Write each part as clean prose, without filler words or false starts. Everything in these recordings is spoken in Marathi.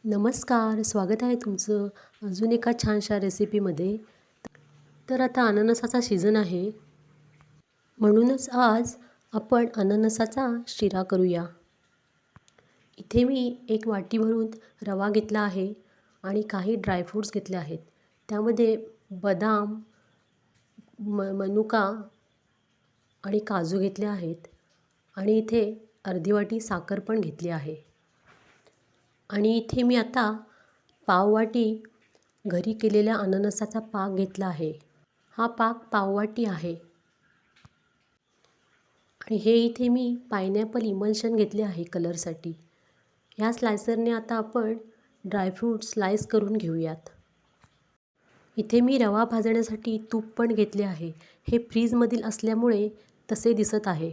नमस्कार, स्वागत आहे तुमचं अजून एका छानशा रेसिपीमध्ये. तर आता अननसाचा सीझन आहे, म्हणूनच आज आपण अननसाचा शिरा करूया. इथे मी एक वाटी भरून रवा घेतला आहे आणि काही ड्रायफ्रूट्स घेतले आहेत. त्यामध्ये बदाम, मनुका आणि काजू घेतले आहेत आणि इथे अर्धी वाटी साखर पण घेतली आहे. आणि इथे मी आता पाववाटी घरी केलेल्या अननसाचा पाक घेतला आहे. हा पाक पाववाटी आहे. आणि हे इथे मी पायनॅपल इमल्शन घेतले आहे कलरसाठी. ह्या स्लायसरने आता आपण ड्रायफ्रूट स्लाइस करून घेऊयात. इथे मी रवा भाजण्यासाठी तूप पण घेतले आहे. हे फ्रीजमधील असल्यामुळे तसे दिसत आहे.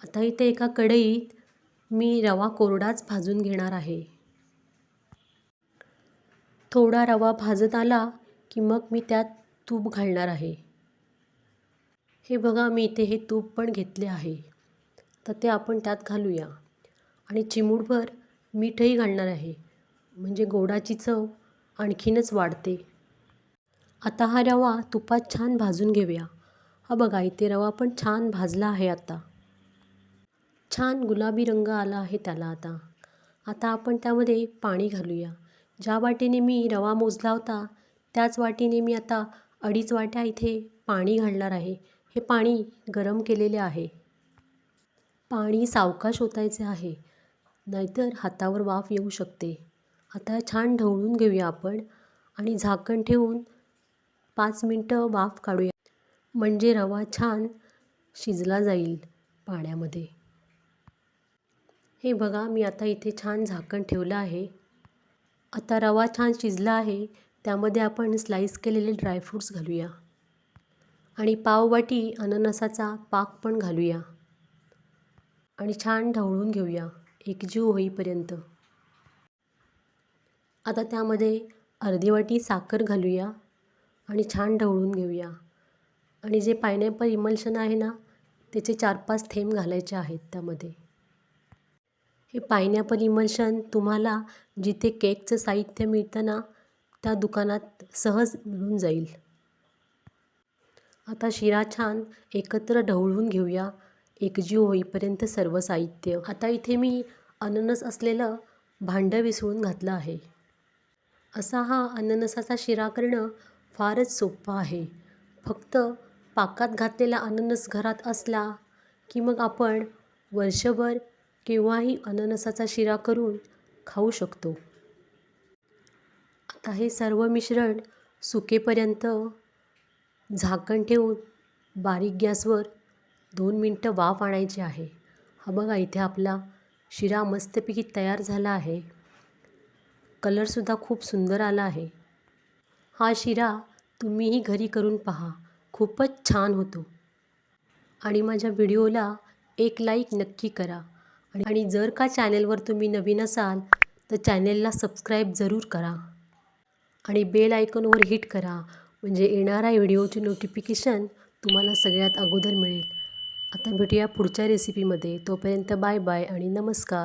आता इथे एका कढईत मी रवा कोरडाच भाजून घेणार आहे. थोडा रवा भाजत आला की मग मी त्यात तूप घालणार आहे. हे बघा, मी इथे हे तूप पण घेतले आहे. तर ते आपण त्यात घालूया आणि चिमूटभर मीठही घालणार आहे, म्हणजे गोडाची चव आणखीनच वाढते. आता हा रवा तुपात छान भाजून घेऊया. हा बघा, इथे रवा पण छान भाजला आहे. आता छान गुलाबी रंग आला आहे त्याला. आता आपण त्यामध्ये पाणी घालूया. ज्या वाटीने मी रवा मोजला होता त्याच वाटीने मी आता 2.5 वाट्या इथे पाणी घालणार आहे. हे पाणी गरम केलेले आहे. पाणी सावकाश ओतायचे आहे, नाहीतर हातावर वाफ येऊ शकते. आता छान ढवळून घेऊया आपण आणि झाकण ठेवून 5 मिनटं वाफ काढूया, म्हणजे रवा छान शिजला जाईल पाण्यामध्ये. हे बघा, मी आता इथे छान झाकण ठेवलं आहे. आता रवा छान शिजला आहे. त्यामध्ये आपण स्लाइस केलेले ड्रायफ्रूट्स घालूया आणि पाववाटी अननसाचा पाक पण घालूया आणि छान ढवळून घेऊया एकजीव होईपर्यंत. आता त्यामध्ये अर्धी वाटी साखर घालूया आणि छान ढवळून घेऊया. आणि जे पायनॅपल इमल्शन आहे ना, त्याचे 4-5 थेंब घालायचे आहेत त्यामध्ये. हे पायनॅपल इमल्शन तुम्हाला जिथे केकचं साहित्य मिळतं ना, त्या दुकानात सहज मिळून जाईल. आता शिरा छान एकत्र ढवळून घेऊया एकजीव होईपर्यंत सर्व साहित्य. आता इथे मी अननस असलेलं भांडं विसळून घातलं आहे. असा हा अननसाचा शिरा करणं फारच सोपं आहे. फक्त पाकात घातलेला अननस घरात असला की मग आपण वर्षभर केव्हाही अननसाचा शिरा करून खाऊ शकतो. आता हे सर्व मिश्रण सुकेपर्यंत झाकण ठेवून बारीक गॅसवर 2 मिनटं वाफ आणायची आहे. हा बघा, इथे आपला शिरा मस्तपैकी तयार झाला आहे. कलरसुद्धा खूप सुंदर आला आहे. हा शिरा तुम्हीही घरी करून पहा, खूपच छान होतो. आणि माझ्या व्हिडिओला एक लाईक नक्की करा. आणि जर का चॅनेलवर तुम्ही नवीन असाल तर चॅनेलला सबस्क्राईब जरूर करा आणि बेल आयकॉनवर हिट करा, म्हणजे येणाऱ्या व्हिडिओची नोटिफिकेशन तुम्हाला सगळ्यात अगोदर मिळेल. आता भेटूया पुढच्या रेसिपीमध्ये. तोपर्यंत बाय बाय आणि नमस्कार.